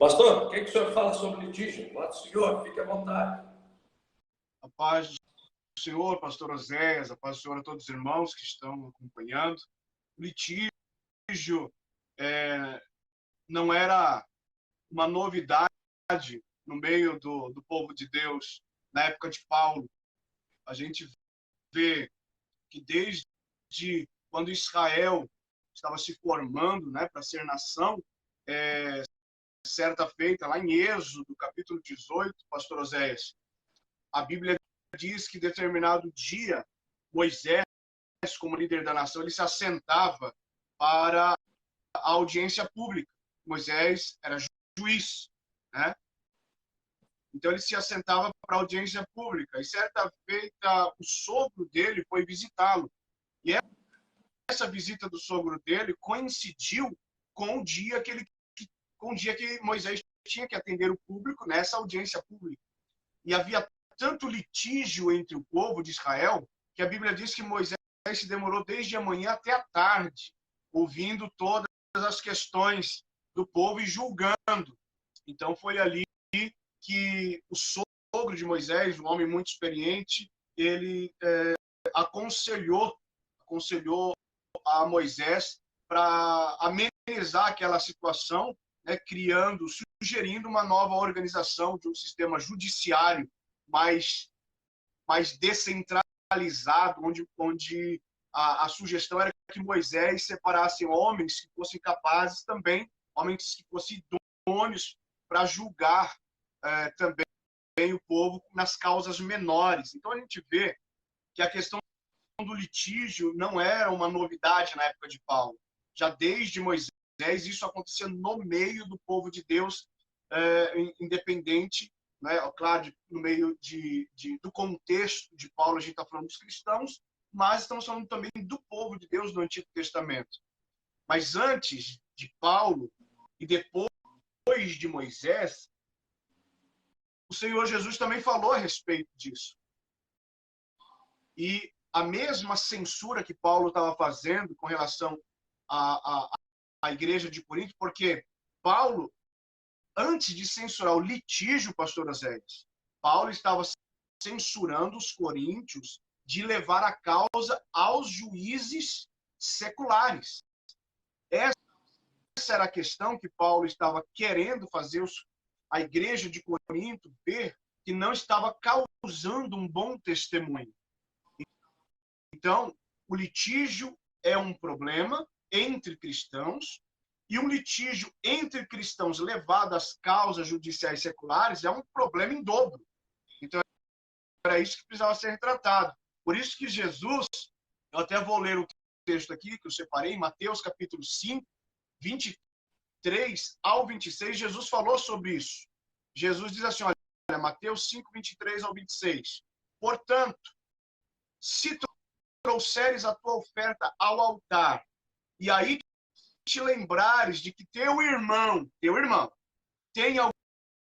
Pastor, o que o senhor fala sobre litígio? Pode, senhor, fique à vontade. A paz do Senhor, pastor Oséias, a paz do Senhor a todos os irmãos que estão acompanhando. O litígio não era uma novidade no meio do povo de Deus na época de Paulo. A gente vê que desde quando Israel estava se formando, né, para ser nação, certa feita, lá em Êxodo, capítulo 18, pastor Oséias, a Bíblia diz que determinado dia, Moisés, como líder da nação, ele se assentava para a audiência pública. Moisés era juiz, né? Então ele se assentava para a audiência pública. E certa feita, o sogro dele foi visitá-lo. E essa visita do sogro dele coincidiu com o dia que Moisés tinha que atender o público nessa audiência pública. E havia tanto litígio entre o povo de Israel que a Bíblia diz que Moisés se demorou desde a manhã até a tarde, ouvindo todas as questões do povo e julgando. Então foi ali que o sogro de Moisés, um homem muito experiente, ele aconselhou a Moisés para amenizar aquela situação, né, sugerindo uma nova organização de um sistema judiciário mais descentralizado, onde a sugestão era que Moisés separasse homens que fossem capazes também, homens que fossem idôneos para julgar também o povo nas causas menores. Então a gente vê que a questão do litígio não era uma novidade na época de Paulo. Já desde Moisés, isso acontecia no meio do povo de Deus, independente, né? Claro, no meio do contexto de Paulo, a gente está falando dos cristãos, mas estamos falando também do povo de Deus no Antigo Testamento. Mas antes de Paulo e depois de Moisés, o Senhor Jesus também falou a respeito disso. E a mesma censura que Paulo estava fazendo com relação à igreja de Corinto, porque Paulo, antes de censurar o litígio, pastor Oséias, Paulo estava censurando os coríntios de levar a causa aos juízes seculares. Essa era a questão que Paulo estava querendo fazer a igreja de Corinto ver que não estava causando um bom testemunho. Então, o litígio é um problema entre cristãos, e um litígio entre cristãos levado às causas judiciais seculares é um problema em dobro. Então, era isso que precisava ser tratado. Por isso que Jesus, eu até vou ler o texto aqui que eu separei, Mateus capítulo 5, 23 ao 26, Jesus falou sobre isso. Jesus diz assim, olha, Mateus 5, 23 ao 26. Portanto, se tu trouxeres a tua oferta ao altar, e aí te lembrares de que teu irmão tem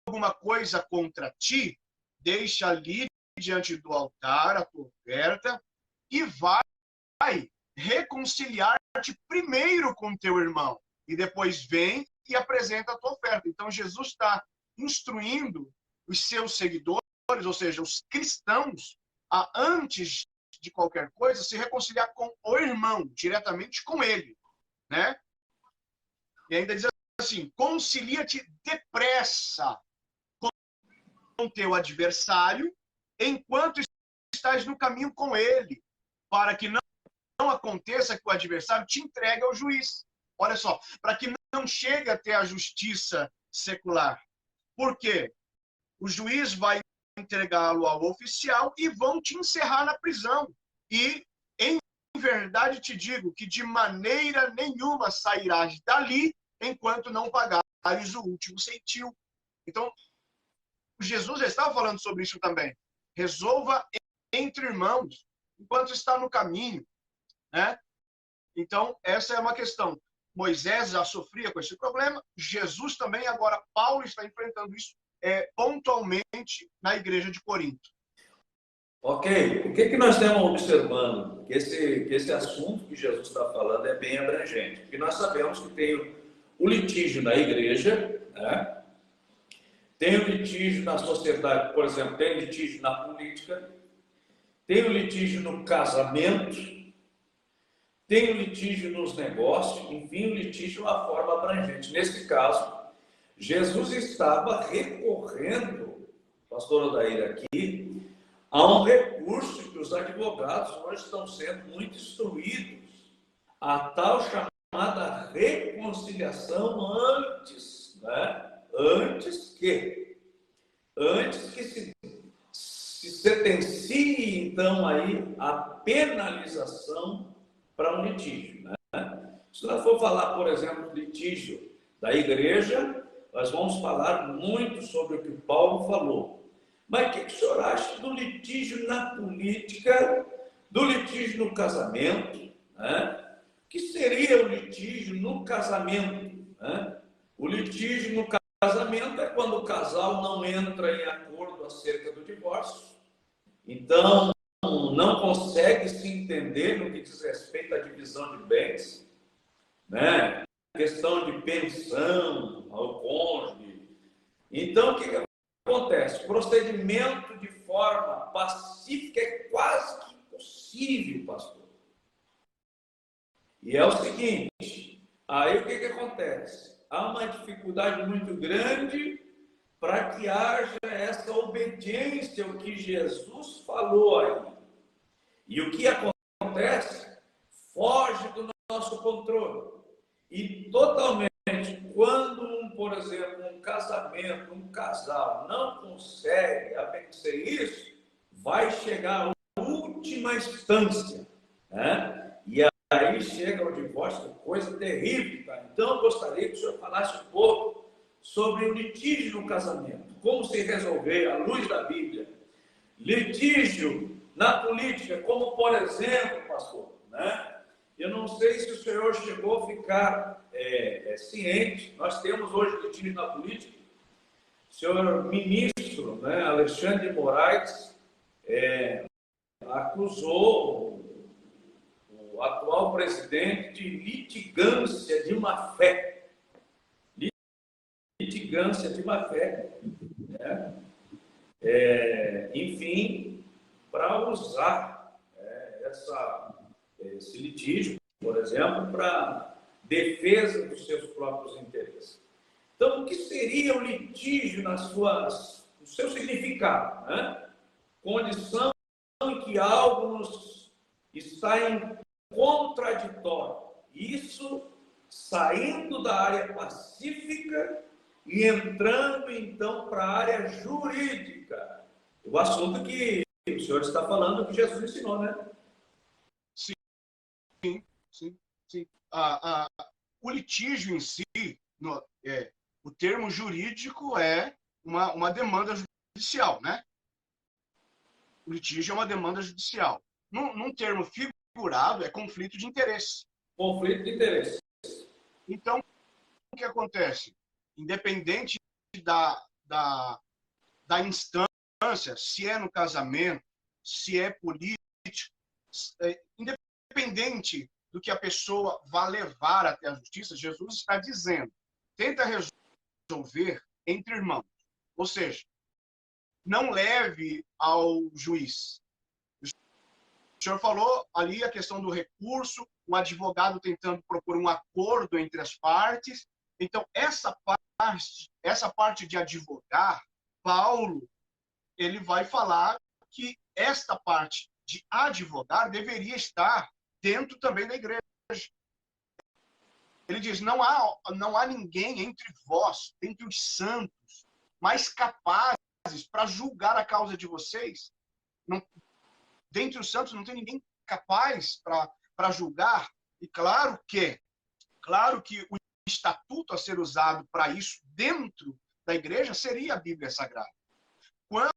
alguma coisa contra ti, deixa ali diante do altar a tua oferta e vai reconciliar-te primeiro com teu irmão. E depois vem e apresenta a tua oferta. Então, Jesus está instruindo os seus seguidores, ou seja, os cristãos, a, antes de qualquer coisa, se reconciliar com o irmão, diretamente com ele, né? E ainda diz assim, concilia-te depressa com teu adversário, enquanto estás no caminho com ele, para que não aconteça que o adversário te entregue ao juiz. Olha só, para que não chegue até a justiça secular. Por quê? O juiz vai entregá-lo ao oficial e vão te encerrar na prisão. E, em verdade, te digo que de maneira nenhuma sairás dali enquanto não pagares o último centil. Então, Jesus já estava falando sobre isso também. Resolva entre irmãos, enquanto está no caminho, né? Então, essa é uma questão. Moisés já sofria com esse problema, Jesus também, agora Paulo está enfrentando isso pontualmente na igreja de Corinto. Ok, o que nós estamos observando? Que esse assunto que Jesus está falando é bem abrangente. Porque nós sabemos que tem o litígio na igreja, né? Tem o litígio na sociedade, por exemplo, tem o litígio na política, tem o litígio no casamento, tem o litígio nos negócios, enfim, o litígio de uma forma abrangente. Nesse caso, Jesus estava recorrendo, pastor Odair aqui, a um recurso que os advogados hoje estão sendo muito instruídos, a tal chamada reconciliação antes, né? Antes que se sentencie, então, aí a penalização para um litígio, né? Se nós for falar, por exemplo, do litígio da igreja, nós vamos falar muito sobre o que Paulo falou. Mas o que o senhor acha do litígio na política, do litígio no casamento, né? O que seria o litígio no casamento, né? O litígio no casamento é quando o casal não entra em acordo acerca do divórcio. Então, não consegue se entender no que diz respeito à divisão de bens, né? Questão de pensão ao cônjuge. Então, o que acontece? O procedimento de forma pacífica é quase que impossível, pastor. E é o seguinte, aí o que acontece? Há uma dificuldade muito grande para que haja essa obediência ao que Jesus falou aí. E o que acontece? Foge do nosso controle. E totalmente, quando, por exemplo, um casamento, um casal não consegue vencer isso, vai chegar à última instância, né? E aí chega o divórcio, coisa terrível, tá? Então, eu gostaria que o senhor falasse um pouco sobre o litígio no casamento, como se resolver à luz da Bíblia. Litígio na política, como por exemplo, pastor, né? Eu não sei se o senhor chegou a ficar ciente, nós temos hoje litígio na política. O senhor ministro, né, Alexandre de Moraes, acusou o atual presidente de litigância de má fé. Litigância de má fé, né? Enfim, para usar esse litígio, por exemplo, para defesa dos seus próprios interesses. Então, o que seria o litígio no seu significado, né? Condição em que algo está em contraditório. Isso saindo da área pacífica e entrando, então, para a área jurídica. O assunto que o senhor está falando, que Jesus ensinou, né? Sim. O litígio em si, o termo jurídico é uma demanda judicial, né? O litígio é uma demanda judicial. Num termo figurado, é conflito de interesse. Conflito de interesse. Então, o que acontece? Independente da instância, se é no casamento, se é político, independente do que a pessoa vá levar até a justiça, Jesus está dizendo, tenta resolver entre irmãos. Ou seja, não leve ao juiz. O senhor falou ali a questão do recurso, o advogado tentando propor um acordo entre as partes. Então, essa parte de advogar, Paulo, ele vai falar que esta parte de advogar deveria estar dentro também da igreja. Ele diz, não há ninguém entre vós, entre os santos, mais capazes para julgar a causa de vocês. Dentre os santos não tem ninguém capaz para julgar. E claro que o estatuto a ser usado para isso dentro da igreja seria a Bíblia Sagrada. Quando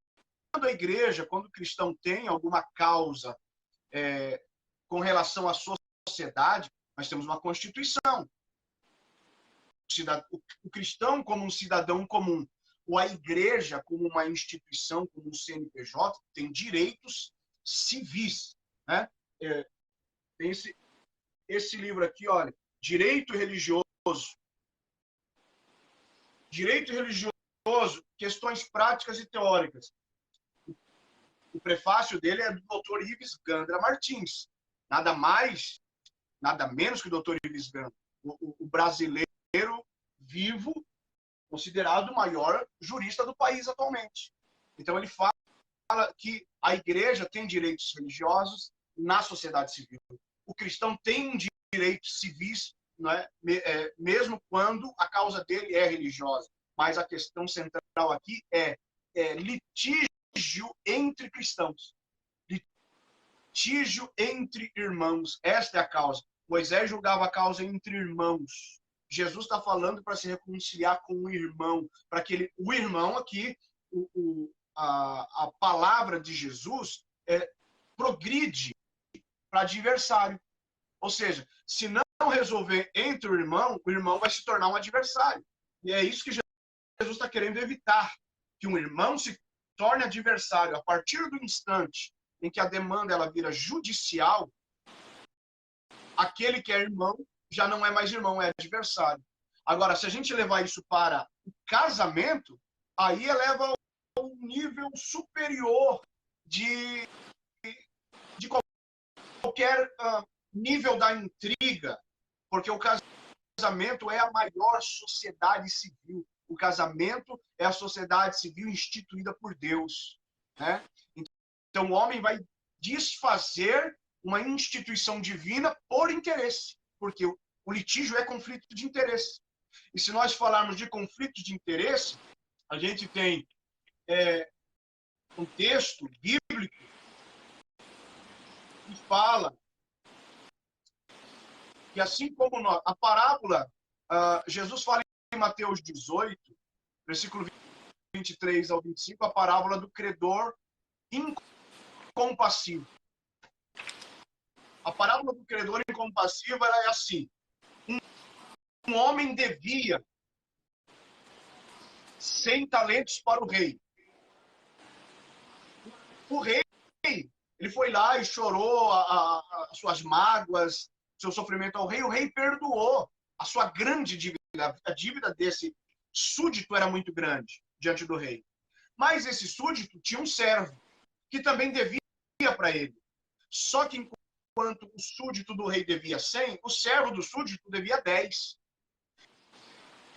a igreja, quando o cristão tem alguma causa com relação à sociedade, nós temos uma Constituição. O cristão como um cidadão comum, ou a igreja como uma instituição, como um CNPJ, tem direitos civis, né? Tem esse livro aqui, olha, Direito Religioso questões práticas e teóricas. O prefácio dele é do Dr. Ives Gandra Martins. Nada mais, nada menos que o Dr. Ives Gandra. O brasileiro vivo, considerado o maior jurista do país atualmente. Então, ele fala que a igreja tem direitos religiosos na sociedade civil. O cristão tem direitos civis, não é? Mesmo quando a causa dele é religiosa. Mas a questão central aqui é litígio entre cristãos. Litígio entre irmãos. Esta é a causa. Moisés julgava a causa entre irmãos. Jesus está falando para se reconciliar com o irmão. Para que o irmão aqui, a palavra de Jesus progride para adversário. Ou seja, se não resolver entre o irmão vai se tornar um adversário. E é isso que Jesus está querendo evitar. Que um irmão se torne adversário. A partir do instante em que a demanda ela vira judicial, aquele que é irmão já não é mais irmão, é adversário. Agora, se a gente levar isso para o casamento, aí eleva a um nível superior de qualquer nível da intriga, porque o casamento é a maior sociedade civil. O casamento é a sociedade civil instituída por Deus, né? Então, o homem vai desfazer uma instituição divina por interesse, porque o litígio é conflito de interesse. E se nós falarmos de conflito de interesse, a gente tem um texto bíblico que fala que, assim como a parábola, Jesus fala em Mateus 18, versículo 23 ao 25, a parábola do credor incompassivo. A parábola do credor incompassivo era assim: um homem devia 100 talentos para o rei. O rei, ele foi lá e chorou as suas mágoas, seu sofrimento ao rei. O rei perdoou a sua grande dívida. A dívida desse súdito era muito grande diante do rei. Mas esse súdito tinha um servo que também devia para ele. Só que enquanto o súdito do rei devia 100, o servo do súdito devia 10.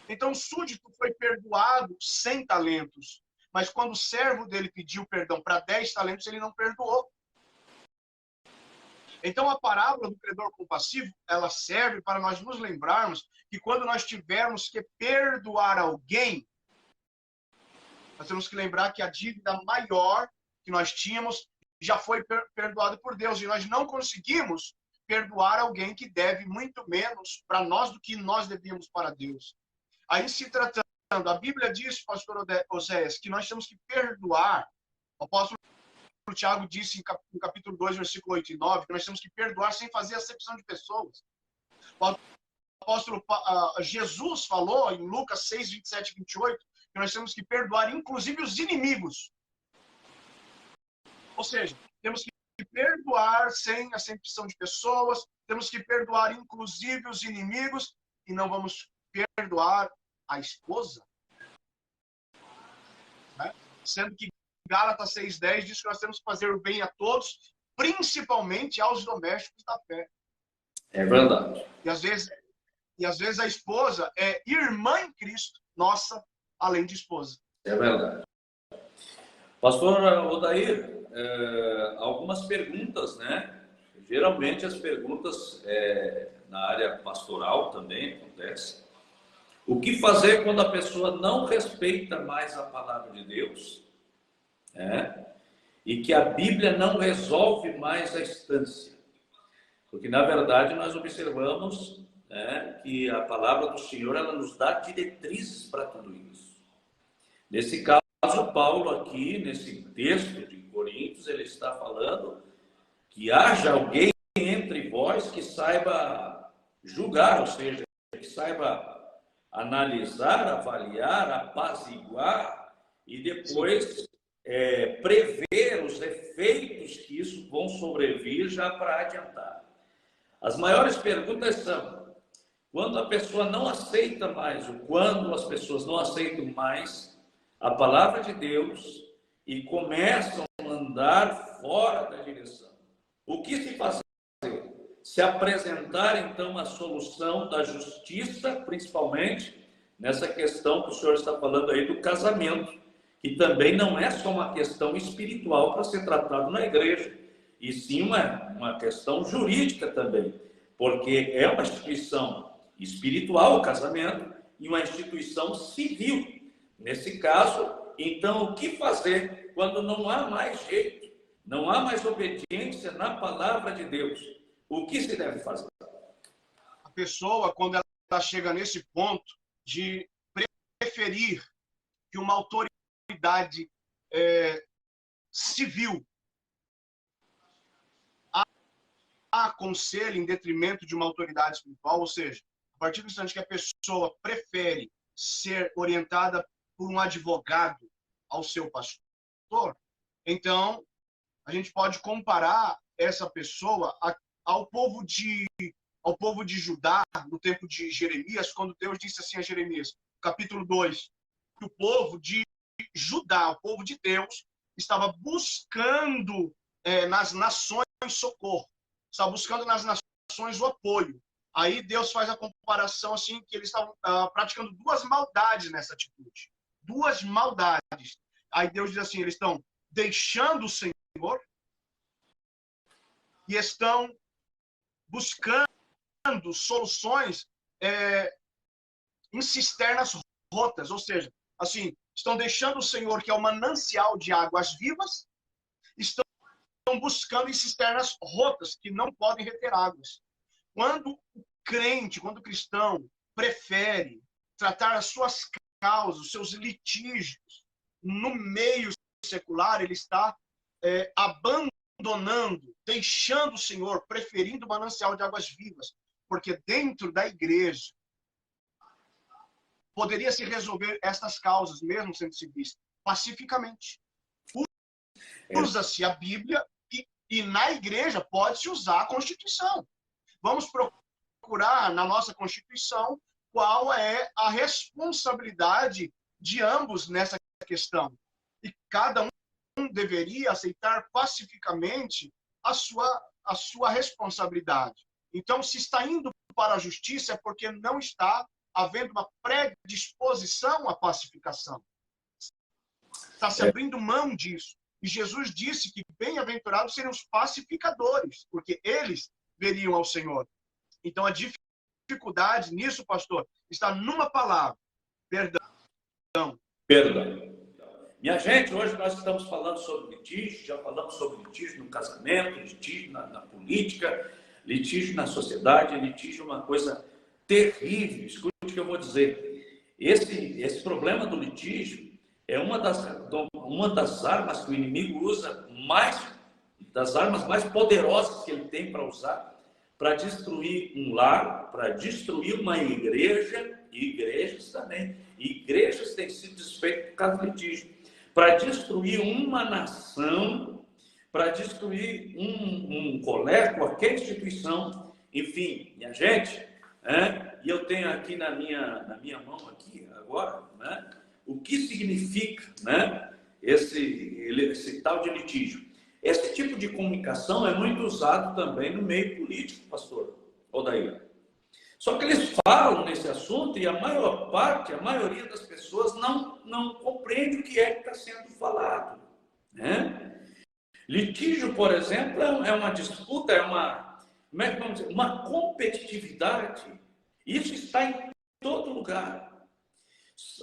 Então o súdito foi perdoado 100 talentos. Mas quando o servo dele pediu perdão para 10 talentos, ele não perdoou. Então a parábola do credor compassivo, ela serve para nós nos lembrarmos que quando nós tivermos que perdoar alguém, nós temos que lembrar que a dívida maior que nós tínhamos já foi perdoada por Deus. E nós não conseguimos perdoar alguém que deve muito menos para nós do que nós devíamos para Deus. Aí, se tratando, a Bíblia diz, pastor Oséias, que nós temos que perdoar. O apóstolo Tiago disse no capítulo 2, versículo 8 e 9, que nós temos que perdoar sem fazer acepção de pessoas. O apóstolo Jesus falou em Lucas 6, 27 e 28, que nós temos que perdoar inclusive os inimigos. Ou seja, temos que perdoar sem acepção de pessoas, temos que perdoar inclusive os inimigos, e não vamos perdoar a esposa. Né? Sendo que Gálatas 6,10 diz que nós temos que fazer o bem a todos, principalmente aos domésticos da fé. É verdade. E às vezes a esposa é irmã em Cristo, nossa, além de esposa. É verdade. Pastor Odair, algumas perguntas, né? Geralmente as perguntas na área pastoral também acontecem. O que fazer quando a pessoa não respeita mais a palavra de Deus? E que a Bíblia não resolve mais a instância? Porque, na verdade, nós observamos que a palavra do Senhor ela nos dá diretrizes para tudo isso. Nesse caso, Paulo aqui, nesse texto de Coríntios, ele está falando que haja alguém entre vós que saiba julgar, ou seja, que saiba analisar, avaliar, apaziguar e depois prever os efeitos que isso vão sobrevir já para adiantar. As maiores perguntas são: quando a pessoa não aceita mais, ou quando as pessoas não aceitam mais a palavra de Deus e começam a andar fora da direção. O que se fazer? Se apresentar, então, a solução da justiça, principalmente nessa questão que o senhor está falando aí do casamento, que também não é só uma questão espiritual para ser tratado na igreja, e sim uma questão jurídica também, porque é uma instituição espiritual, o casamento, e uma instituição civil. Nesse caso, então, o que fazer quando não há mais jeito, não há mais obediência na palavra de Deus? O que se deve fazer? A pessoa, quando ela chega nesse ponto de preferir que uma autoridade civil a aconselhe em detrimento de uma autoridade espiritual, ou seja, a partir do instante que a pessoa prefere ser orientada por um advogado ao seu pastor, então a gente pode comparar essa pessoa ao povo de Judá, no tempo de Jeremias, quando Deus disse assim a Jeremias, capítulo 2, que o povo de Judá, o povo de Deus, estava buscando nas nações socorro, estava buscando nas nações o apoio. Aí Deus faz a comparação assim, que eles estavam praticando duas maldades nessa atitude. Duas maldades. Aí Deus diz assim, eles estão deixando o Senhor e estão buscando soluções em cisternas rotas, ou seja, assim, estão deixando o Senhor, que é o manancial de águas vivas, estão buscando em cisternas rotas, que não podem reter águas. Quando o crente, quando o cristão prefere tratar as suas causas, os seus litígios, no meio secular, ele está abandonando, deixando o Senhor, preferindo o manancial de águas vivas, porque dentro da igreja poderia se resolver estas causas, mesmo sendo civis, pacificamente. Usa-se a Bíblia e na igreja pode-se usar a Constituição. Vamos procurar na nossa Constituição qual é a responsabilidade de ambos nessa questão. E cada um deveria aceitar pacificamente a sua responsabilidade. Então, se está indo para a justiça, é porque não está havendo uma predisposição à pacificação. Está se abrindo mão disso. E Jesus disse que bem-aventurados seriam os pacificadores, porque eles veriam ao Senhor. Então, a dificuldade nisso, pastor, está numa palavra: perdão. Perdão. Minha gente, hoje nós estamos falando sobre litígio, já falamos sobre litígio no casamento, litígio na política, litígio na sociedade. Litígio é uma coisa terrível. Escute o que eu vou dizer. Esse problema do litígio é uma das armas que o inimigo usa, das armas mais poderosas que ele tem para usar, para destruir um lar, para destruir uma igreja, e igrejas também. Igrejas têm sido desfeitas por causa do litígio. Para destruir uma nação, para destruir um colégio, qualquer instituição, enfim, minha gente, e eu tenho aqui na minha mão aqui agora, o que significa, esse tal de litígio. Esse tipo de comunicação é muito usado também no meio político, pastor Odair. Só que eles falam nesse assunto e a maioria das pessoas não compreende o que é que está sendo falado. Litígio, por exemplo, é uma disputa, uma competitividade. Isso está em todo lugar.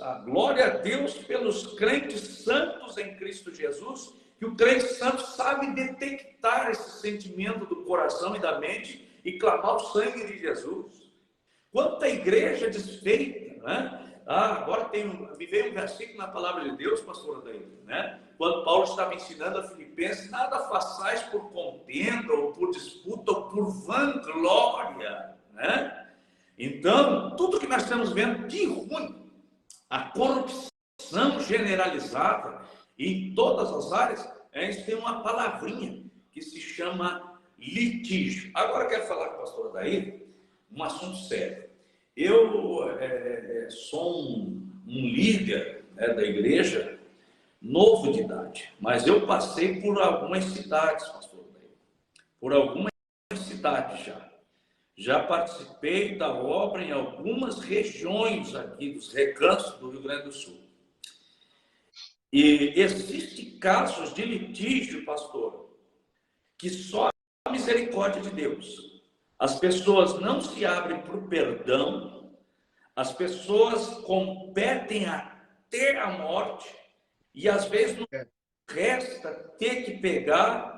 A glória a Deus pelos crentes santos em Cristo Jesus, que o crente santo sabe detectar esse sentimento do coração e da mente e clamar o sangue de Jesus. Quanta igreja desfeita, agora me veio um versículo na palavra de Deus, pastor Odair, quando Paulo estava ensinando a Filipenses: nada façais por contenda, ou por disputa, ou por vanglória, Então, tudo que nós estamos vendo de ruim, a corrupção generalizada em todas as áreas, a gente tem uma palavrinha que se chama litígio. Agora eu quero falar com o pastor Odair um assunto sério. Eu sou um líder, né, da igreja, novo de idade, mas eu passei por algumas cidades, pastor, por algumas cidades já. Já participei da obra em algumas regiões aqui dos recantos do Rio Grande do Sul. E existem casos de litígio, pastor, que só a misericórdia de Deus. As pessoas não se abrem para o perdão, as pessoas competem até a morte, e às vezes não resta ter que pegar,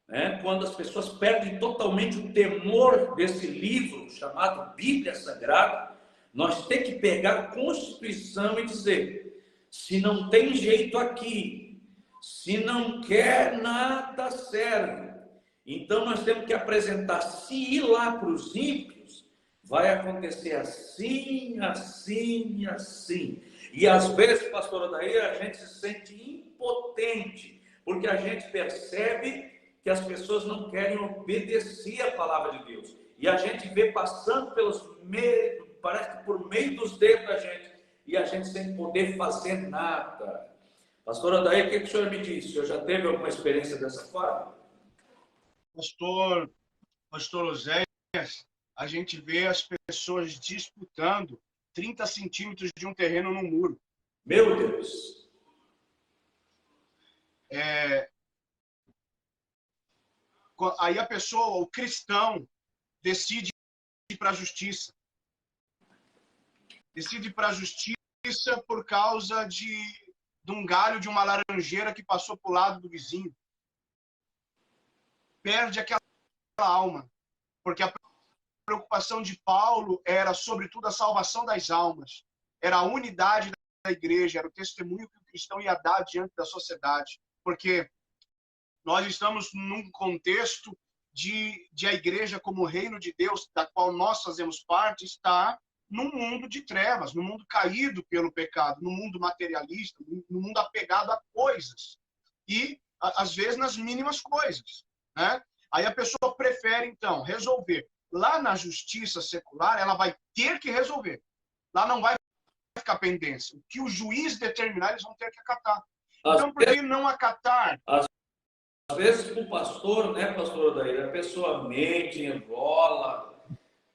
né, quando as pessoas perdem totalmente o temor desse livro chamado Bíblia Sagrada, nós temos que pegar a Constituição e dizer: se não tem jeito aqui, se não quer, nada serve. Então nós temos que apresentar, se ir lá para os ímpios, vai acontecer assim, assim, assim. E às vezes, pastor Odair, a gente se sente impotente, porque a gente percebe que as pessoas não querem obedecer a palavra de Deus. E a gente vê passando pelos meios, parece que por meio dos dedos da gente, e a gente sem poder fazer nada. Pastor Odair, o que o senhor me disse? O senhor já teve alguma experiência dessa forma? Pastor Oséias, a gente vê as pessoas disputando 30 centímetros de um terreno no muro. Meu Deus! Aí a pessoa, o cristão, decide ir para a justiça. Decide ir para a justiça por causa de um galho de uma laranjeira que passou para o lado do vizinho. Perde aquela alma, porque a preocupação de Paulo era, sobretudo, a salvação das almas. Era a unidade da igreja, era o testemunho que o cristão ia dar diante da sociedade. Porque nós estamos num contexto de a igreja como reino de Deus, da qual nós fazemos parte, está num mundo de trevas, num mundo caído pelo pecado, num mundo materialista, num mundo apegado a coisas. E, às vezes, nas mínimas coisas, né? Aí a pessoa prefere, então, resolver. Lá na justiça secular, ela vai ter que resolver. Lá não vai ficar pendência. O que o juiz determinar, eles vão ter que acatar. Então, por que não acatar? Às vezes, o pastor, né, pastor Odair, a pessoa mente, enrola,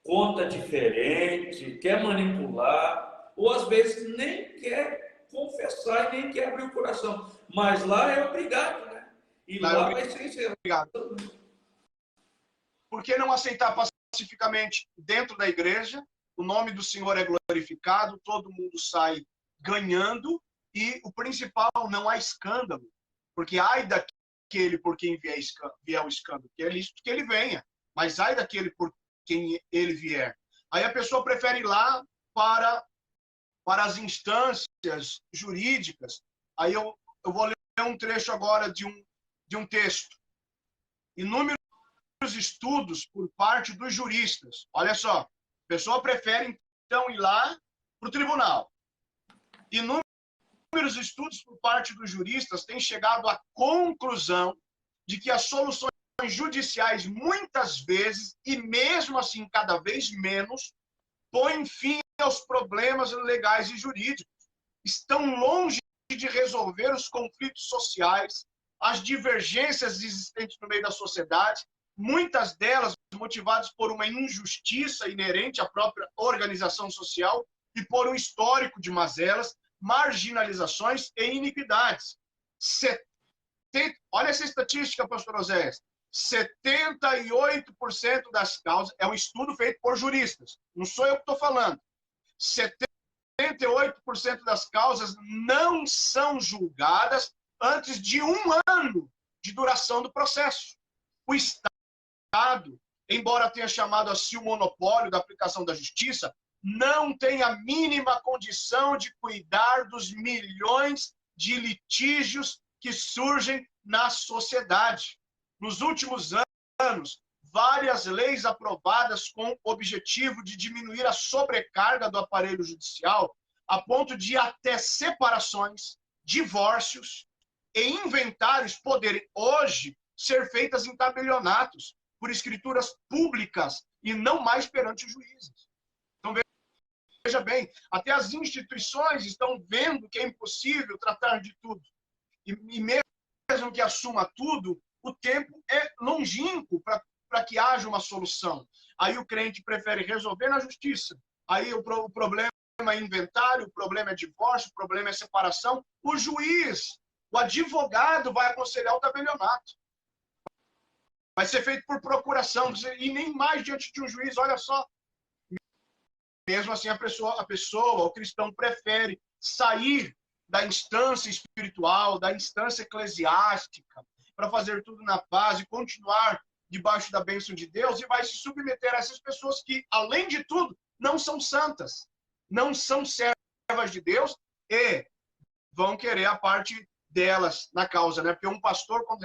conta diferente, quer manipular, ou às vezes nem quer confessar e nem quer abrir o coração. Mas lá é obrigado, né? E lá vai ser encerrado. Por que não aceitar pacificamente dentro da igreja? O nome do Senhor é glorificado, todo mundo sai ganhando, e o principal, não há escândalo. Porque ai daquele por quem vier o escândalo, que é lícito que ele venha, mas ai daquele por quem ele vier. Aí a pessoa prefere ir lá para as instâncias jurídicas. Aí eu vou ler um trecho agora de um texto. Inúmeros estudos por parte dos juristas. Olha só, a pessoa prefere então ir lá para o tribunal. Inúmeros estudos por parte dos juristas têm chegado à conclusão de que as soluções judiciais, muitas vezes, e mesmo assim cada vez menos, põem fim aos problemas legais e jurídicos. Estão longe de resolver os conflitos sociais, as divergências existentes no meio da sociedade, muitas delas motivadas por uma injustiça inerente à própria organização social e por um histórico de mazelas, marginalizações e iniquidades. Olha essa estatística, pastor Oséias. 78% das causas, é um estudo feito por juristas, não sou eu que estou falando, 78% das causas não são julgadas antes de 1 ano de duração do processo. O Estado, embora tenha chamado a si o monopólio da aplicação da justiça, não tem a mínima condição de cuidar dos milhões de litígios que surgem na sociedade. Nos últimos anos, várias leis aprovadas com o objetivo de diminuir a sobrecarga do aparelho judicial, a ponto de até separações, divórcios e inventários poderem hoje ser feitas em tabelionatos, por escrituras públicas e não mais perante os juízes. Então, Veja bem, até as instituições estão vendo que é impossível tratar de tudo. E mesmo que assuma tudo, o tempo é longínquo para que haja uma solução. Aí o crente prefere resolver na justiça. Aí o problema é inventário, o problema é divórcio, o problema é separação. O juiz, o advogado vai aconselhar o tabelionato. Vai ser feito por procuração, e nem mais diante de um juiz. Olha só, mesmo assim a pessoa, o cristão prefere sair da instância espiritual, da instância eclesiástica, para fazer tudo na paz e continuar debaixo da bênção de Deus, e vai se submeter a essas pessoas que, além de tudo, não são santas, não são servas de Deus, e vão querer a parte delas na causa, né? Porque um pastor, quando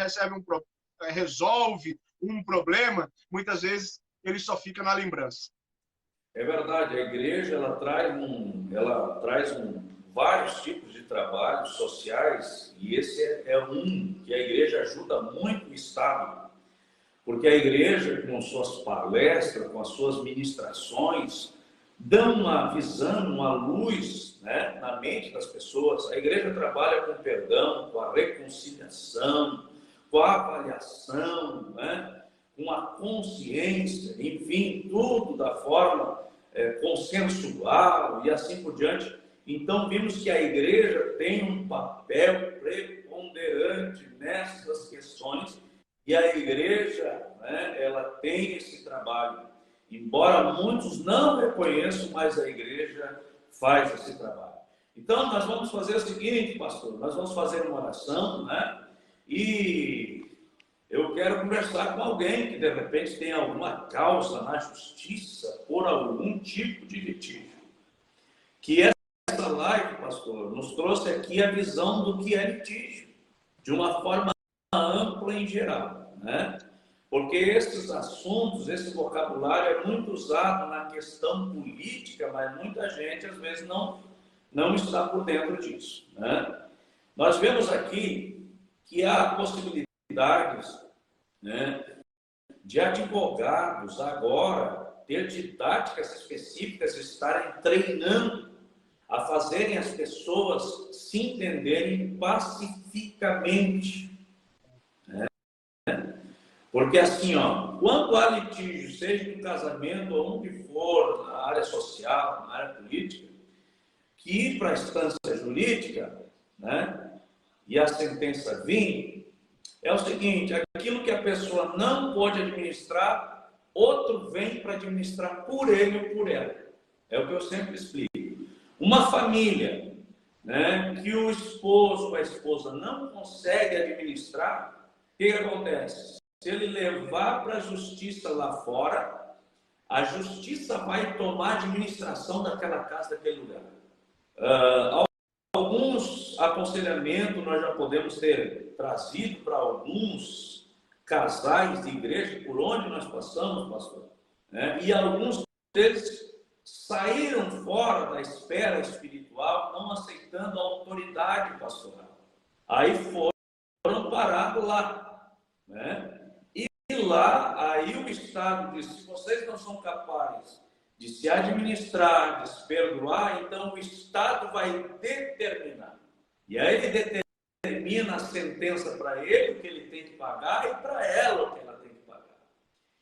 resolve um problema, muitas vezes ele só fica na lembrança. É verdade, a igreja traz vários tipos de trabalhos sociais, e esse é um que a igreja ajuda muito o Estado, porque a igreja, com suas palestras, com as suas ministrações, dão uma visão, uma luz, né, na mente das pessoas. A igreja trabalha com perdão, com a reconciliação, com a avaliação, né, com a consciência, enfim, tudo da forma consensual e assim por diante. Então, vimos que a igreja tem um papel preponderante nessas questões, e a igreja, né, ela tem esse trabalho. Embora muitos não reconheçam, mas a igreja faz esse trabalho. Então, nós vamos fazer o seguinte, pastor, nós vamos fazer uma oração, né? E eu quero conversar com alguém que, de repente, tem alguma causa na justiça por algum tipo de litígio. Que essa live, pastor, nos trouxe aqui a visão do que é litígio, de uma forma ampla em geral, né? Porque esses assuntos, esse vocabulário é muito usado na questão política, mas muita gente, às vezes, não está por dentro disso, né? Nós vemos aqui que há possibilidades, né, de advogados agora ter didáticas específicas, estarem treinando a fazerem as pessoas se entenderem pacificamente, né? Porque assim, quando há litígio, seja em casamento ou onde for, na área social, na área política, que ir para a instância jurídica, né, e a sentença vir, é o seguinte: aquilo que a pessoa não pode administrar, outro vem para administrar por ele ou por ela. É o que eu sempre explico. Uma família, né, que o esposo ou a esposa não consegue administrar, o que acontece? Se ele levar para a justiça lá fora, a justiça vai tomar a administração daquela casa, daquele lugar. Alguns aconselhamentos nós já podemos ter trazido para alguns casais de igreja por onde nós passamos, pastor, né? E alguns deles saíram fora da esfera espiritual, não aceitando a autoridade pastoral. Aí foram parados lá, né? E lá, aí o Estado diz: se vocês não são capazes de se administrar, de se perdoar, então o Estado vai determinar. E aí ele determina a sentença para ele, o que ele tem que pagar, e para ela, o que ela tem que pagar.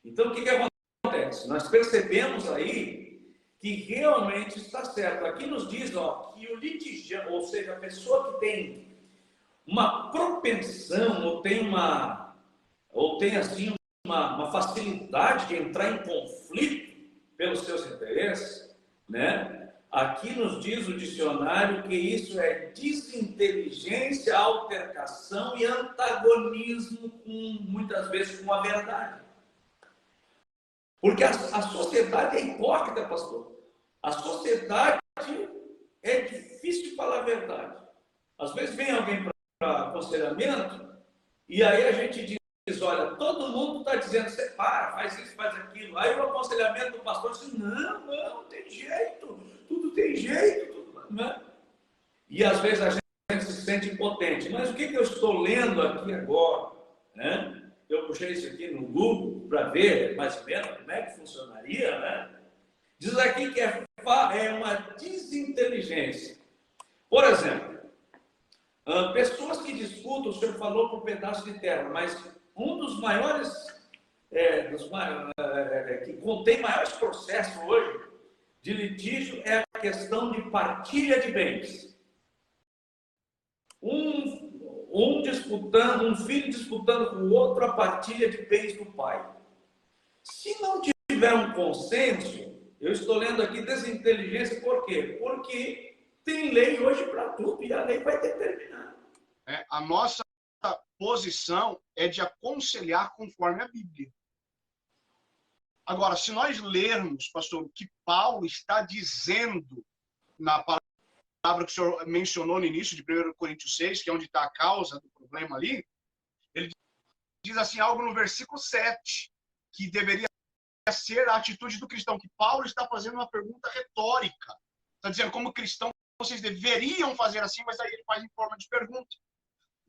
Então, o que acontece? Nós percebemos aí que realmente está certo. Aqui nos diz, que o litigiano, ou seja, a pessoa que tem uma propensão, ou tem assim uma facilidade de entrar em conflito pelos seus interesses, né? Aqui nos diz o dicionário que isso é desinteligência, altercação e antagonismo, muitas vezes com a verdade. Porque a sociedade é hipócrita, pastor. A sociedade é difícil de falar a verdade. Às vezes vem alguém para aconselhamento e aí a gente diz: olha, todo mundo está dizendo, separa, faz isso, faz aquilo. Aí o aconselhamento do pastor diz: não, tem jeito, tudo tem jeito, tudo, né? E às vezes a gente se sente impotente. Mas o que eu estou lendo aqui agora, né? Eu puxei isso aqui no Google para ver mais ou menos como é que funcionaria, né? Diz aqui que é uma desinteligência. Por exemplo, pessoas que discutem, o senhor falou por pedaço de terra, mas um dos maiores, que contém maiores processos hoje de litígio é a questão de partilha de bens. Um filho disputando com o outro a partilha de bens do pai. Se não tiver um consenso, eu estou lendo aqui desinteligência, por quê? Porque tem lei hoje para tudo e a lei vai determinar. A nossa posição é de aconselhar conforme a Bíblia. Agora, se nós lermos, pastor, o que Paulo está dizendo na palavra que o senhor mencionou no início de 1 Coríntios 6, que é onde está a causa do problema ali, ele diz assim algo no versículo 7, que deveria ser a atitude do cristão, que Paulo está fazendo uma pergunta retórica. Está dizendo, como cristão, vocês deveriam fazer assim, mas aí ele faz em forma de pergunta.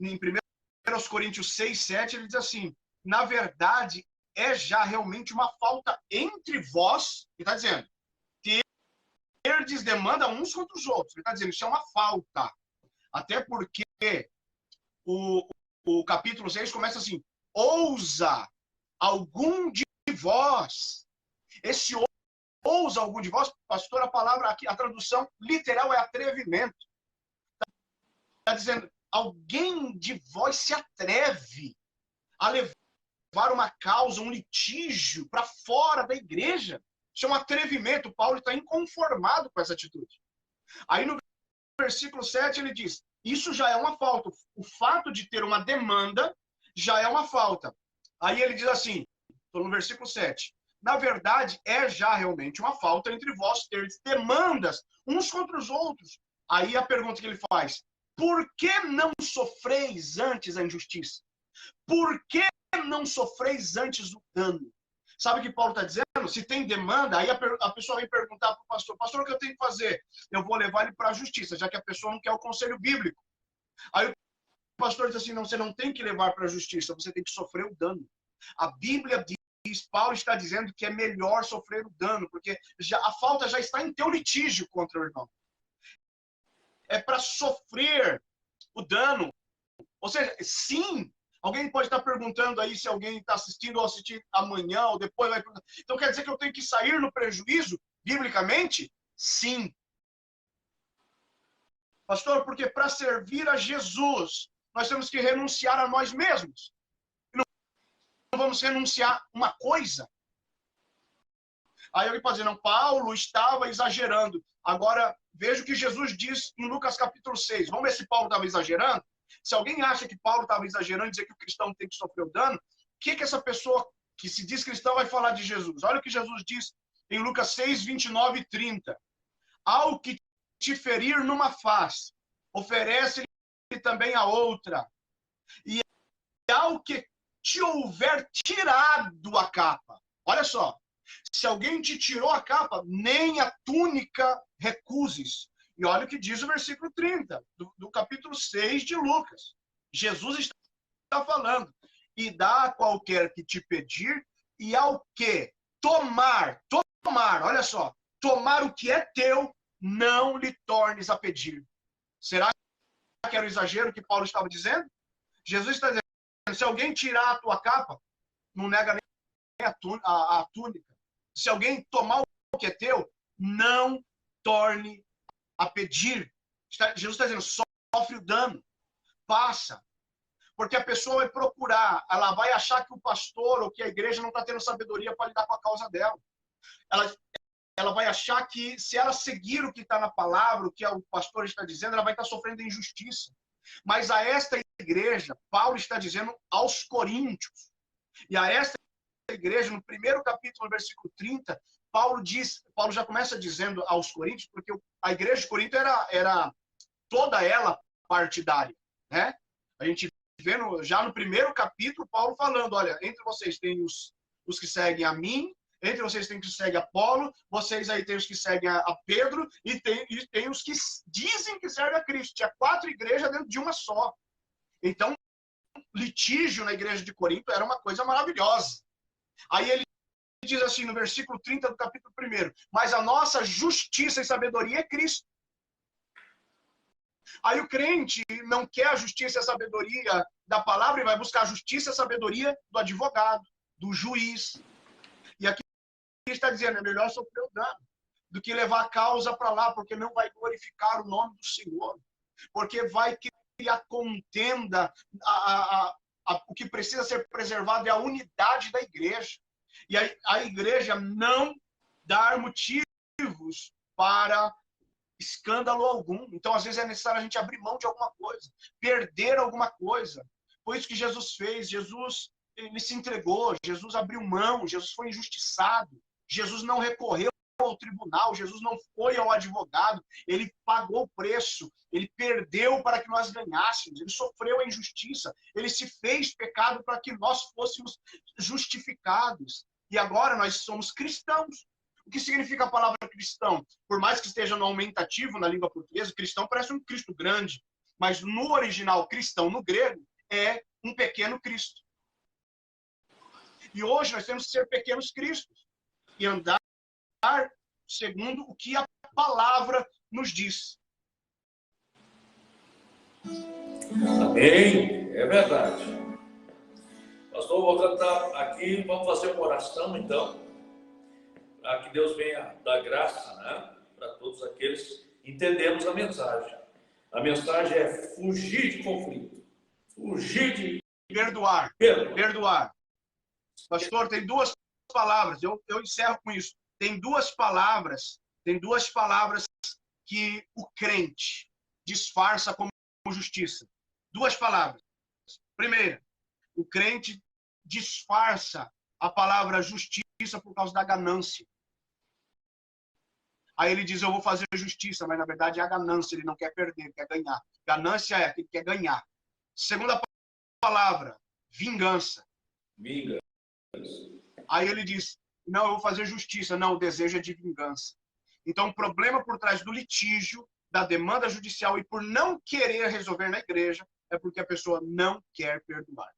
Em 1 Coríntios 6, 7, ele diz assim, na verdade, é já realmente uma falta entre vós, ele está dizendo, terdes demanda uns contra os outros. Ele está dizendo, isso é uma falta. Até porque o capítulo 6 começa assim, ousa algum de vós. Esse ousa algum de vós, pastor, a palavra aqui, a tradução literal é atrevimento. Está dizendo, alguém de vós se atreve a levar uma causa, um litígio para fora da igreja. Isso é um atrevimento. Paulo está inconformado com essa atitude. Aí no versículo 7 ele diz, isso já é uma falta. O fato de ter uma demanda já é uma falta. Aí ele diz assim, estou no versículo 7, na verdade é já realmente uma falta entre vós ter demandas uns contra os outros. Aí a pergunta que ele faz, por que não sofreis antes a injustiça? Por que não sofreis antes o dano? Sabe o que Paulo está dizendo? Se tem demanda, aí a pessoa vem perguntar para o pastor, pastor, o que eu tenho que fazer? Eu vou levar ele para a justiça, já que a pessoa não quer o conselho bíblico. Aí o pastor diz assim, não, você não tem que levar para a justiça, você tem que sofrer o dano. A Bíblia diz, Paulo está dizendo que é melhor sofrer o dano, porque a falta já está em teu litígio contra o irmão. É para sofrer o dano. Ou seja, sim, alguém pode estar perguntando aí se alguém está assistindo ou assistir amanhã ou depois vai perguntar. Então quer dizer que eu tenho que sair no prejuízo, biblicamente? Sim. Pastor, porque para servir a Jesus, nós temos que renunciar a nós mesmos. Não vamos renunciar uma coisa. Aí alguém pode dizer, não, Paulo estava exagerando. Agora, veja o que Jesus diz em Lucas capítulo 6. Vamos ver se Paulo estava exagerando? Se alguém acha que Paulo estava exagerando e dizer que o cristão tem que sofrer o dano, o que essa pessoa que se diz cristão vai falar de Jesus? Olha o que Jesus diz em Lucas 6, 29 e 30. Ao que te ferir numa face, oferece-lhe também a outra. E ao que te houver tirado a capa. Olha só. Se alguém te tirou a capa, nem a túnica recuses. E olha o que diz o versículo 30, do capítulo 6 de Lucas. Jesus está falando. E dá a qualquer que te pedir, e ao que tomar, olha só, tomar o que é teu, não lhe tornes a pedir. Será que era um exagero que Paulo estava dizendo? Jesus está dizendo, se alguém tirar a tua capa, não nega nem a túnica. Se alguém tomar o que é teu, não torne a pedir. Jesus está dizendo, sofre o dano, passa. Porque a pessoa vai procurar, ela vai achar que o pastor ou que a igreja não está tendo sabedoria para lidar com a causa dela. Ela vai achar que se ela seguir o que está na palavra, o que o pastor está dizendo, ela vai estar sofrendo injustiça. Mas a esta igreja, Paulo está dizendo aos coríntios, e a esta igreja, no primeiro capítulo, no versículo 30, Paulo já começa dizendo aos coríntios, porque a igreja de Corinto era toda ela partidária, né? A gente vê já no primeiro capítulo, Paulo falando, olha, entre vocês tem os que seguem a mim, entre vocês tem os que seguem a Apolo, vocês aí tem os que seguem a Pedro, e tem os que dizem que servem a Cristo. Tinha 4 igrejas dentro de uma só. Então, litígio na igreja de Corinto era uma coisa maravilhosa. Aí ele diz assim no versículo 30 do capítulo 1, mas a nossa justiça e sabedoria é Cristo. Aí o crente não quer a justiça e a sabedoria da palavra e vai buscar a justiça e a sabedoria do advogado, do juiz. E aqui está dizendo, é melhor sofrer o dano do que levar a causa para lá, porque não vai glorificar o nome do Senhor. Porque vai criar contenda, o que precisa ser preservado é a unidade da igreja. E a igreja não dar motivos para escândalo algum. Então, às vezes, é necessário a gente abrir mão de alguma coisa, perder alguma coisa. Foi isso que Jesus fez. Jesus, ele se entregou, Jesus abriu mão, Jesus foi injustiçado, Jesus não recorreu ao tribunal, Jesus não foi ao advogado, ele pagou o preço, ele perdeu para que nós ganhássemos, ele sofreu a injustiça, ele se fez pecado para que nós fôssemos justificados. E agora nós somos cristãos. O que significa a palavra cristão? Por mais que esteja no aumentativo na língua portuguesa, cristão parece um Cristo grande, mas no original cristão, no grego, é um pequeno Cristo. E hoje nós temos que ser pequenos Cristos e andar segundo o que a palavra nos diz. Amém, é verdade. Pastor, vou cantar aqui, vamos fazer uma oração então, para que Deus venha dar graça, né, para todos aqueles que entendemos a mensagem. A mensagem é fugir de conflito, fugir de... Perdoar. Perdoar. Pastor, tem duas palavras, eu encerro com isso. Tem duas palavras que o crente disfarça como justiça. Duas palavras. Primeira, o crente disfarça a palavra justiça por causa da ganância. Aí ele diz, eu vou fazer justiça, mas na verdade é a ganância, ele não quer perder, ele quer ganhar. Ganância é que ele quer ganhar. Segunda palavra, vingança. Vingança. Aí ele diz, não, eu vou fazer justiça. Não, o desejo é de vingança. Então, o problema por trás do litígio, da demanda judicial e por não querer resolver na igreja, é porque a pessoa não quer perdoar.